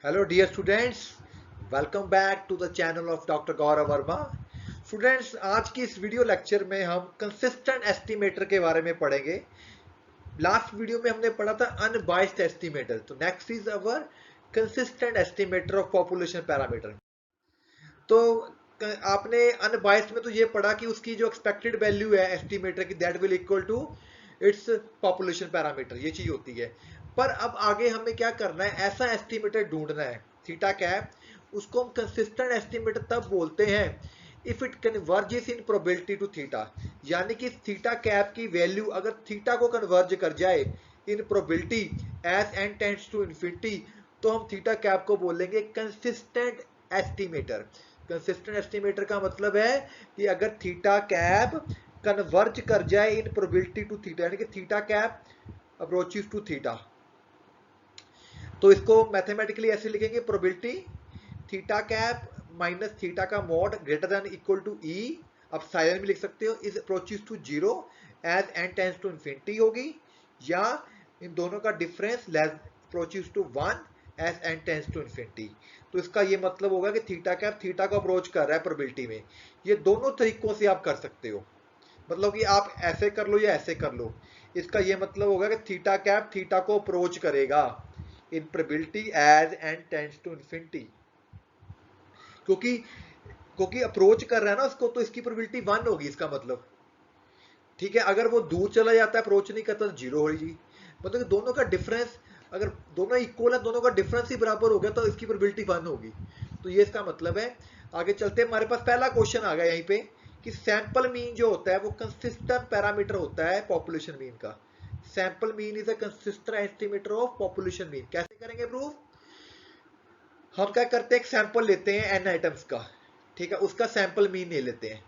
Hello dear students, welcome back to the channel of Dr. Gaurav Verma. Students आज की इस video lecture में हम कंसिस्टेंट एस्टिमेटर के बारे में पढ़ेंगे। लास्ट वीडियो में हमने पढ़ा था अनबाइस्ड एस्टिमेटर, तो next is our consistent estimator of population parameter. तो आपने अनबाइस्ड में तो ये पढ़ा कि उसकी जो एक्सपेक्टेड वैल्यू है एस्टिमेटर की that will equal to its population parameter, ये चीज होती है। पर अब आगे हमें क्या करना है, ऐसा एस्टिमेटर ढूंढना है थीटा कैप। उसको हम कंसिस्टेंट एस्टिमेटर तब बोलते हैं if it converges in probability to theta, यानी कि थीटा कैप की वैल्यू अगर थीटा को कन्वर्ज कर जाए in probability as N tends to infinity, तो हम थीटा कैप को बोलेंगे कंसिस्टेंट एस्टिमेटर। कंसिस्टेंट एस्टिमेटर का मतलब है कि अगर थीटा कैप कन्वर्ज कर जाए इन प्रोबेबिलिटी टू थीटा, यानी कि theta cap approaches to theta, तो इसको मैथमेटिकली ऐसे लिखेंगे probability theta cap minus theta का mod greater than equal to E, अब साइन भी लिख सकते हो, is approaches to zero as N tends to infinity होगी, या इन दोनों का difference less approaches to one as N tends to infinity. तो इसका ये मतलब होगा कि थीटा कैप थीटा को अप्रोच कर रहा है प्रोबेबिलिटी में। ये दोनों तरीकों से आप कर सकते हो, मतलब कि आप ऐसे कर लो या ऐसे कर लो। इसका ये मतलब होगा कि थीटा कैप थीटा को अप्रोच करेगा in probability as N tends to infinity, क्योंकि क्योंकि अप्रोच कर रहा है ना उसको, तो इसकी प्रोबेबिलिटी वन होगी इसका मतलब। ठीक है, अगर वो दूर चला जाता है अप्रोच नहीं करता तो जीरो होगी। मतलब कि दोनों का डिफरेंस, अगर दोनों इक्वल है, दोनों का डिफरेंस ही बराबर हो गया तो इसकी प्रोबेबिलिटी वन होगी। तो ये इसका मतलब है। आगे चलते हमारे पास पहला क्वेश्चन आ गया यहीं पे कि सैंपल मीन जो होता है वो कंसिस्टेंट पैरामीटर होता है पॉपुलेशन मीन का। Sample mean is a consistent estimator of population mean. कैसे करेंगे प्रूफ? हम क्या करते हैं, एक सैंपल लेते हैं एन आइटम्स का, ठीक है, उसका सैंपल मीन ले लेते हैं।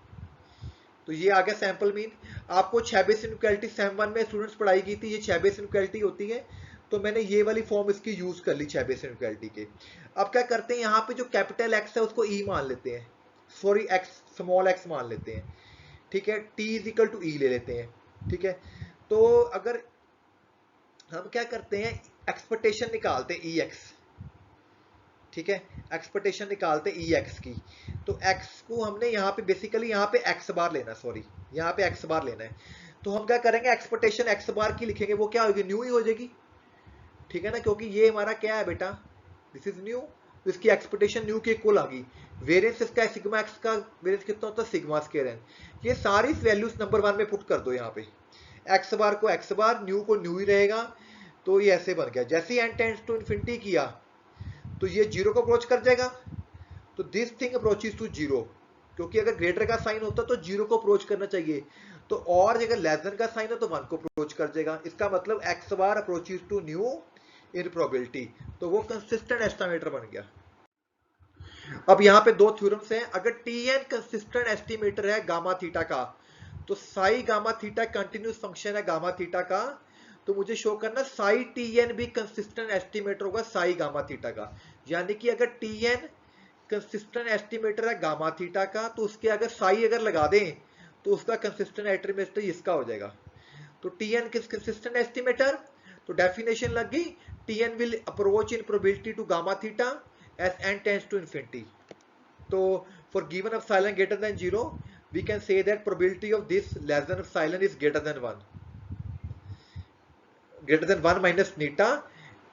तो ये आ गया सैंपल मीन। आपको छैबेस इनइक्वालिटी सेम वन में स्टूडेंट्स पढ़ाई की थी, ये छैबेस इनइक्वालिटी होती है। तो मैंने ये वाली फॉर्म इसकी यूज कर ली छैबेस इनइक्वालिटी के। अब क्या करते हैं, यहाँ पे जो कैपिटल एक्स है उसको ई मान लेते हैं, सॉरी एक्स स्मॉल एक्स मान लेते हैं। ठीक है, टी इज इक्वल टू ई ले लेते हैं। ठीक है, तो अगर हम क्या करते हैं, एक्सपेक्टेशन निकालते हैं ई एक्स। ठीक है, एक्सपेक्टेशन निकालते ई एक्स की। तो एक्स को हमने यहाँ पे बेसिकली यहाँ पे एक्स बार लेना, सॉरी यहाँ पे एक्स बार लेना है। तो हम क्या करेंगे, एक्सपेक्टेशन एक्स बार की लिखेंगे, वो क्या होगी, न्यू ही हो जाएगी। ठीक है ना, क्योंकि ये हमारा क्या है बेटा, दिस इज न्यू, तो इसकी एक्सपेक्टेशन न्यू के इक्वल आ गई। वेरियंस इसका सिग्मा एक्स का वेरियंस कितना होता है, सिग्मा स्क्वायर एन। ये सारी वैल्यूज नंबर वन में पुट कर दो यहाँ पे। एक्स बार को एक्स बार, न्यू को न्यू ही रहेगा। तो ये ऐसे बन गया, जैसे ही एन टेंड्स टू इन्फिनिटी किया तो ये जीरो को अप्रोच कर जाएगा। तो this thing approaches to zero, क्योंकि अगर ग्रेटर का साइन होता तो जीरो को अप्रोच करना चाहिए। तो और अगर लेस देन का साइन है तो वन को अप्रोच कर जाएगा। इसका मतलब X bar approaches to mu in probability, तो वो कंसिस्टेंट एस्टिमेटर बन गया। अब यहाँ पे दो थ्योरम्स हैं। अगर टी एन कंसिस्टेंट एस्टिमेटर है गामा थीटा का, तो Sai gamma theta continuous function है गामा थीटा का, तो मुझे शो करना साई टी एन भी कंसिस्टेंट एस्टिमेटर होगा साई गामा थीटा का। यानी कि अगर टी एन कंसिस्टेंट एस्टिमेटर है गामा थीटा का, तो उसके अगर साई अगर लगा दें तो उसका कंसिस्टेंट एस्टिमेटर इसका हो जाएगा। तो टी एन किस कंसिस्टेंट एस्टिमेटर, तो डेफिनेशन लग गई, T N will approach in probability to gamma theta as N tends to infinity. तो for given epsilon greater than zero we can say that probability of this less than epsilon is greater than 1, greater than 1 minus neta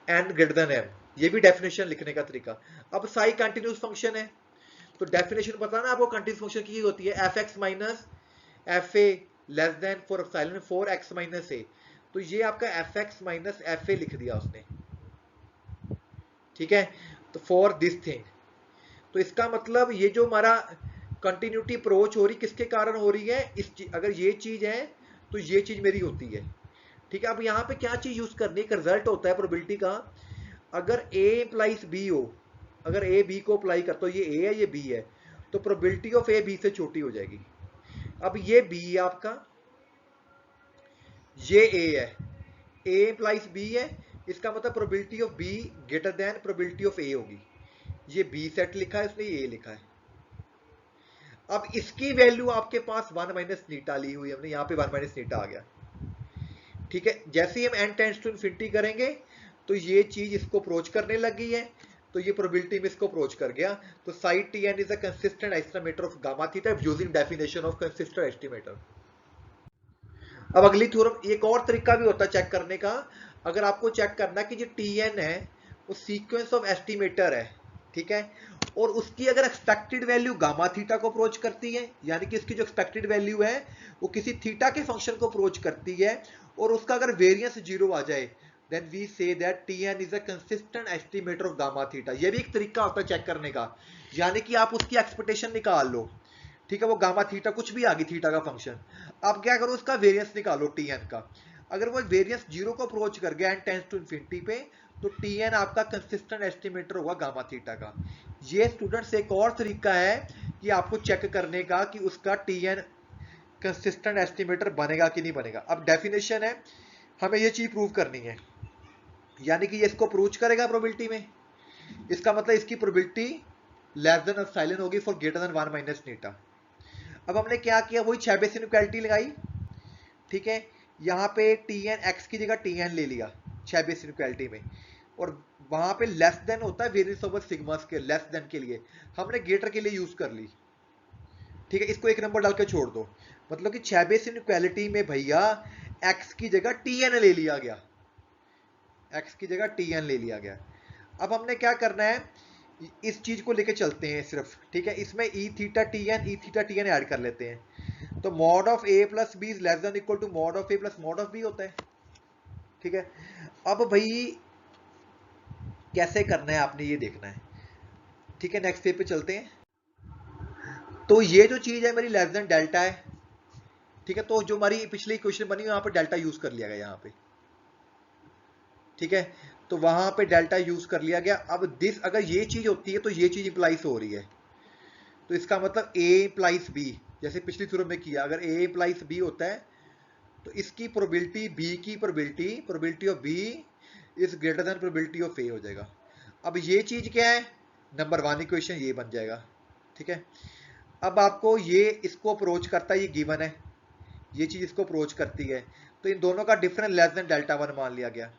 and greater than m। ये भी definition लिखने का तरीका। अब Sai continuous function है, तो definition पता ना आपको कंटिन्यूस फंक्शन की होती है F X minus F A less than for epsilon 4 X minus A. तो ये आपका F X minus F A लिख दिया उसने। ठीक है, तो फॉर दिस थिंग, तो इसका मतलब ये जो हमारा कंटिन्यूटी अप्रोच हो रही किसके कारण हो रही है, अगर ये चीज है तो ये चीज मेरी होती है। ठीक है, अब यहाँ पे क्या चीज यूज करनी है, एक रिजल्ट होता है प्रोबेबिलिटी का। अगर ए इंप्लाइज बी हो, अगर ए बी को अप्लाई करता हो, ये ए है ये बी है, तो प्रोबेबिलिटी ऑफ ए बी से छोटी हो जाएगी। अब ये बी है आपका, ये ए है, ए इंप्लाइज बी है, इसका मतलब probability of B greater than probability of A होगी। ये बी सेट लिखा है इसने, ए लिखा है। अब इसकी वैल्यू आपके पास वन माइनस नीटा ली हुई, हमने यहाँ पे वन माइनस नीटा आ गया। ठीक है, जैसे ही हम एन टेंड्स टू इन्फिनिटी करेंगे तो ये चीज इसको अप्रोच करने लगी है। तो ये प्रोबेबिलिटी में इसको अप्रोच कर गया। तो side T n is a consistent estimator of gamma theta using definition of consistent estimator. अब अगली थ्योरम, एक और तरीका भी होता है चेक करने का। अगर आपको चेक करना कि जो टी एन है वो सीक्वेंस ऑफ एस्टिमेटर है, ठीक है, और उसकी अगर एक्सपेक्टेड वैल्यू गामा थीटा को अप्रोच करती है, यानी कि इसकी जो एक्सपेक्टेड वैल्यू है वो किसी थीटा के फंक्शन को अप्रोच करती है, और उसका अगर वेरिएंस जीरो आ जाए, then we say that Tn is a consistent estimator of gamma theta. ये भी एक तरीका होता है चेक करने का, यानी कि आप उसकी एक्सपेक्टेशन निकाल लो, ठीक है, वो गामा थीटा कुछ भी आ गई थीटा का फंक्शन, अब क्या करो उसका वेरिएंस निकालो Tn का। अगर वो वेरिएंस जीरो को अप्रोच कर गया एंड टेंड्स टू इंफिनिटी पे, तो Tn आपका कंसिस्टेंट एस्टिमेटर होगा गामा थीटा का। ये स्टूडेंट्स एक और तरीका है कि आपको चेक करने का कि उसका Tn कंसिस्टेंट एस्टिमेटर बनेगा कि नहीं बनेगा। अब डेफिनेशन है, हमें ये चीज प्रूव करनी है, यानी कि ये इसको अप्रोच करेगा प्रोबेबिलिटी में, इसका मतलब इसकी प्रोबेबिलिटी लेस देन एप्सिलॉन होगी for greater than 1 minus theta. अब हमने क्या किया, वही 6 बेस इनइक्वालिटी लगाई, ठीक है, यहाँ पे Tn x की जगह Tn ले लिया 6 बेस इनइक्वालिटी में, और वहां पे लेस देन होता है variance over sigma square, less than के लिए हमने ग्रेटर के लिए यूज कर ली, ठीक है, इसको एक नंबर डाल के छोड़ दो, मतलब कि 6 बेस इनइक्वालिटी में भैया x की जगह Tn ले लिया गया, x की जगह Tn ले लिया गया। अब हमने क्या करना है, इस चीज को लेके चलते हैं सिर्फ, ठीक है, इसमें E theta T n add कर लेते हैं, तो mod of A plus B is less than equal to mod of A plus mod of B होता है, ठीक है। अब भाई कैसे करना है आपने ये देखना है, ठीक है, नेक्स्ट स्टेप पे चलते हैं। तो ये जो चीज है मेरी लेस देन डेल्टा है, ठीक है, तो जो हमारी पिछली इक्वेशन बनी वहां पे डेल्टा यूज कर लिया गया यहाँ पे, ठीक है, तो वहां पे डेल्टा यूज कर लिया गया। अब दिस अगर ये चीज होती है तो ये चीज इंप्लाइज हो रही है, तो इसका मतलब a इंप्लाइज b, जैसे पिछली थ्योरम में किया, अगर a इंप्लाइज b होता है तो इसकी प्रोबेबिलिटी b की probability of b is greater than probability of a हो जाएगा। अब ये चीज क्या है, नंबर 1 इक्वेशन ये बन जाएगा, ठीक है। अब आपको ये इसको अप्रोच करता है, ये गिवन है, ये चीज इसको अप्रोच करती है, तो इन दोनों का डिफरेंस लेस देन डेल्टा 1 मान लिया गया,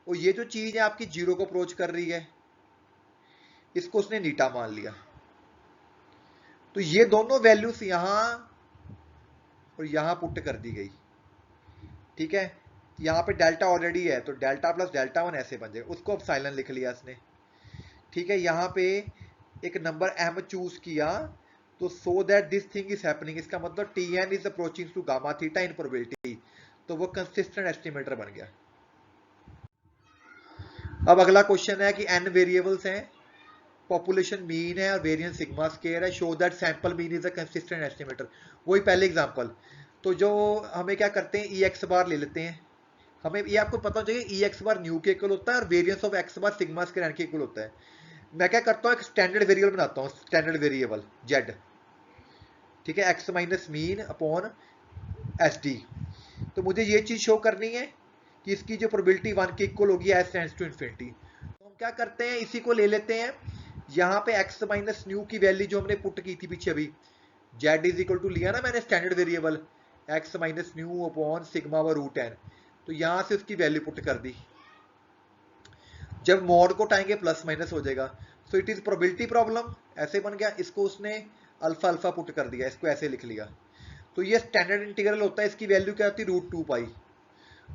और ये जो चीज है आपकी जीरो को अप्रोच कर रही है, इसको उसने नीटा मान लिया। तो ये दोनों वैल्यूज यहां और यहां पुट कर दी गई, ठीक है, यहां पे डेल्टा ऑलरेडी है, तो डेल्टा प्लस डेल्टा 1 ऐसे बन जाएगा, उसको अब साइलेंट लिख लिया इसने, ठीक है। यहां पे एक नंबर m चूज किया, तो so that this thing is happening, इसका मतलब Tn is approaching to gamma theta in probability, तो वो कंसिस्टेंट एस्टिमेटर बन गया। अब अगला क्वेश्चन है कि n वेरिएबल्स हैं, पॉपुलेशन मीन है और वेरिएंस सिग्मा स्क्वायर है, show that sample mean is a consistent estimator, वही पहले एग्जांपल। तो जो हमें क्या करते हैं, ई एक्स बार ले लेते हैं, हमें ये आपको पता हो चाहिए ई एक्स बार न्यू के इक्वल होता है और variance of X bar sigma square n के इक्वल होता है। मैं क्या करता हूँ, एक स्टैंडर्ड वेरिएबल बनाता हूँ, स्टैंडर्ड वेरिएबल जेड, ठीक है, x minus mean upon S D. तो मुझे ये चीज शो करनी है कि इसकी जो प्रोबेबिलिटी 1 के इक्वल होगी एज टेंड्स टू इन्फिनिटी। तो हम क्या करते हैं, इसी को ले लेते हैं, यहाँ पे x माइनस न्यू की वैल्यू जो हमने पुट की थी पीछे अभी, z इज इक्वल टू लिया ना मैंने standard variable x minus new upon sigma व रूट एन, तो यहां से उसकी वैल्यू पुट कर दी, जब मॉड को उठाएंगे प्लस माइनस हो जाएगा, so it is probability problem, ऐसे बन गया, इसको उसने अल्फा अल्फा पुट कर दिया, इसको ऐसे लिख लिया। तो ये स्टैंडर्ड इंटीग्रल होता है, इसकी वैल्यू क्या होती है, रूट 2 पाई,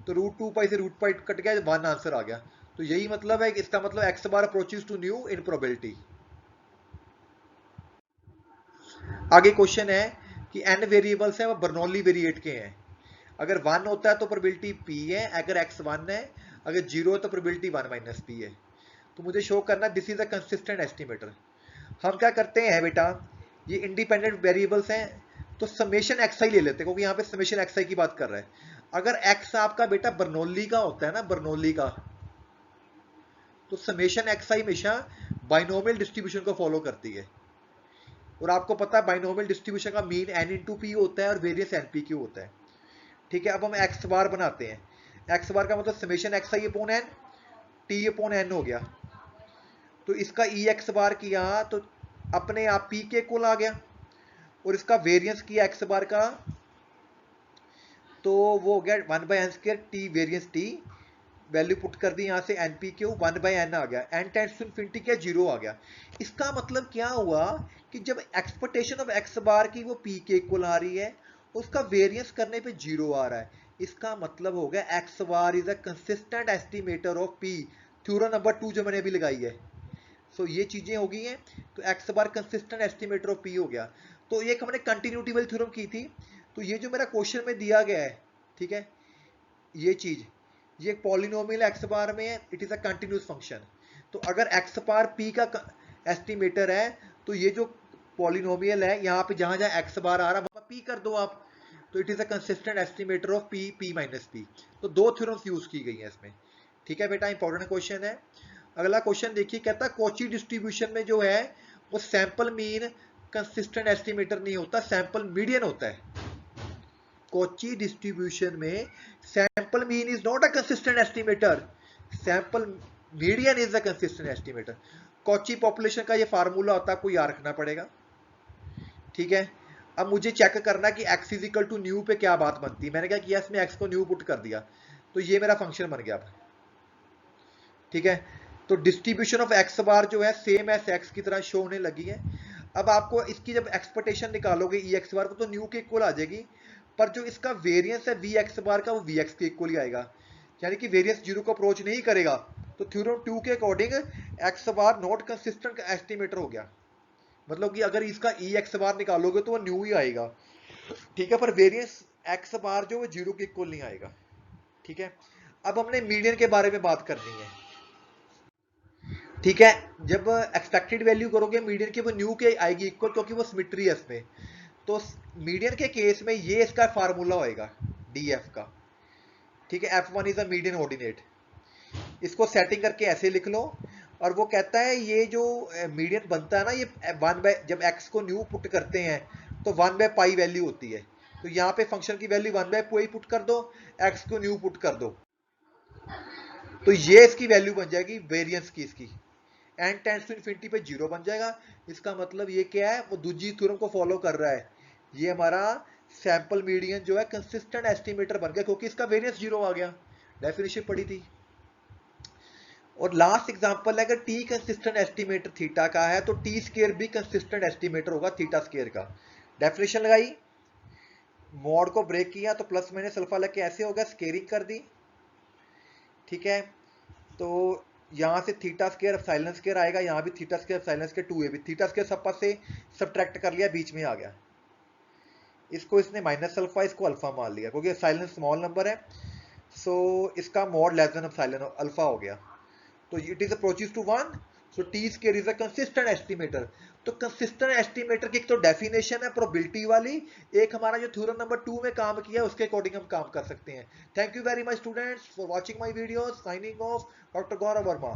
तो रूट 2 पाई से रूट पाई कट गया, 1 आंसर आ गया। तो यही मतलब है, इसका मतलब X bar approaches to mu in probability. आगे क्वेश्चन है कि n वेरिएबल्स हैं वो बर्नौली वेरिएट के हैं, अगर 1 होता है तो प्रोबेबिलिटी p है, अगर x 1 है, अगर 0 है तो प्रोबेबिलिटी 1 माइनस p है। तो मुझे शो करना this is a consistent estimator. हम क्या करते हैं बेटा, ये इंडिपेंडेंट वेरिएबल्स हैं, तो समेशन xi ले लेते हैं, क्योंकि यहाँ पे समेशन xi की बात कर रहा है। अगर x आपका बेटा बर्नौली का होता है ना, बर्नौली का, तो समेशन xi हमेशा बाइनोमियल डिस्ट्रीब्यूशन को फॉलो करती है, और आपको पता है बाइनोमियल डिस्ट्रीब्यूशन का मीन n इंटू पी होता है और वेरियंस npq होता है, ठीक है। अब हम x बार बनाते हैं, x बार का मतलब summation xi upon n, t upon n हो गया, तो इसका ई एक्स बार किया तो अपने आप p के इक्वल आ गया, और इसका वेरियंस किया x बार का, तो वो हो गया 1 by n square T variance T, value put कर दी, यहाँ से एनपी क्यू 1/n आ गया, n टेंड्स टू इन्फिनिटी क्या 0 आ गया। इसका मतलब क्या हुआ कि जब एक्सपेक्टेशन ऑफ एक्स बार की वो पी के इक्वल आ रही है, उसका वेरियंस करने पे 0 आ रहा है, इसका मतलब हो गया x bar is a consistent estimator of P. Theorem number 2 जो मैंने अभी लगाई है, सो ये चीजें हो गई हैं, तो x bar consistent estimator of P हो गया। तो ये हमने कंटिन्यूटी वाली थ्योरम की थी। तो ये जो मेरा क्वेश्चन में दिया गया है, ठीक है, ये चीज, ये पॉलिनोमियल एक्स बार में है, it is a continuous function. तो अगर एक्स बार पी का एस्टिमेटर है, तो ये जो पॉलिनोमियल है यहाँ पे जहां जहां एक्स बार आ रहा है वहां पी कर दो आप, तो it is a consistent estimator of P, P minus P. तो दो थ्योरम्स यूज की गई हैं इसमें, ठीक है बेटा, इंपॉर्टेंट क्वेश्चन है। अगला क्वेश्चन देखिए, कहता है कॉची डिस्ट्रीब्यूशन में जो है वो सैंपल मीन कंसिस्टेंट एस्टिमेटर नहीं होता, सैंपल मीडियन होता है। कॉची डिस्ट्रीब्यूशन में sample mean is not a consistent estimator, sample median is a consistent estimator. Cauchy population का ये फार्मूला होता है, आपको याद रखना पड़ेगा, ठीक है। अब मुझे चेक करना कि x is equal to mu पे क्या बात बनती है। मैंने कहा कि यस मैं x को न्यू पुट कर दिया, तो ये मेरा फंक्शन बन गया, ठीक है। तो डिस्ट्रीब्यूशन ऑफ एक्स बार जो है सेम एस एक्स की तरह शो होने लगी है। अब आपको इसकी जब एक्सपेक्टेशन निकालोगे ई एक्स बार को, तो न्यू के इक्वल आ जाएगी, पर जो इसका वेरियंस है वी एक्स बार का वो वी एक्स के इक्वल ही आएगा, यानी कि वेरियंस जीरो को अप्रोच नहीं करेगा। तो थ्योरम 2 के according x bar not consistent estimator हो गया, मतलब कि अगर इसका ई एक्स बार निकालोगे तो वो न्यू ही आएगा, ठीक है, पर वेरियंस एक्स बार जो वो जीरो के इक्वल नहीं आएगा, ठीक है। अब हमने मीडियन के बारे में बात करनी है, ठीक है। जब एक्सपेक्टेड वैल्यू करोगे मीडियन की, वो न्यू के आएगी इक्वल, क्योंकि वो सिमेट्री है इसमें। तो मीडियन के केस में ये इसका फार्मूला होएगा डी एफ का, ठीक है। F1 is a median ordinate, इसको सेटिंग करके ऐसे लिख लो। और वो कहता है ये जो मीडियन बनता है ना, ये 1/, जब x को न्यू पुट करते हैं तो 1/पाई वैल्यू होती है। तो यहाँ पे फंक्शन की वैल्यू 1/पाई पुट कर दो, x को न्यू पुट कर दो, तो ये इसकी वैल्यू बन जाएगी वेरियंस की, इसकी एन टेंड्स टू इन्फिनिटी पे 0 बन जाएगा। इसका मतलब ये क्या है, वो दूसरी थ्योरम को फॉलो कर रहा है। ये हमारा सैंपल मीडियन जो है कंसिस्टेंट एस्टिमेटर बन गया, क्योंकि इसका वेरियंस 0 आ गया, डेफिनेशन पढ़ी थी। और लास्ट एग्जांपल है, अगर टी कंसिस्टेंट एस्टिमेटर थीटा का है, तो टी स्क्वायर भी कंसिस्टेंट एस्टिमेटर होगा थीटा स्क्वायर का। डेफिनेशन लगाई, मॉड को ब्रेक किया, तो प्लस माइनस अल्फा लेके ऐसे हो गया, स्केयरिंग कर दी, ठीक है। तो यहाँ से थीटा स्क्वायर एप्सिलॉन स्क्वायर आएगा, यहाँ भी theta square epsilon square 2a भी, थीटा स्क्वायर सब पास से सब्ट्रैक्ट कर लिया, बीच में आ गया। इसको इसने माइनस अल्फा, इसको अल्फा मान लिया, क्योंकि एप्सिलॉन स्मॉल नंबर है, सो इसका mod less than epsilon alpha हो गया। तो it is approaches to 1, so T square is a consistent estimator. तो कंसिस्टेंट एस्टिमेटर की एक तो डेफिनेशन है प्रोबेबिलिटी वाली, एक हमारा जो थ्योरम नंबर 2 में काम किया है उसके अकॉर्डिंग हम काम कर सकते हैं। Thank you very much students for watching my video, signing off, doctor Gaurav Verma.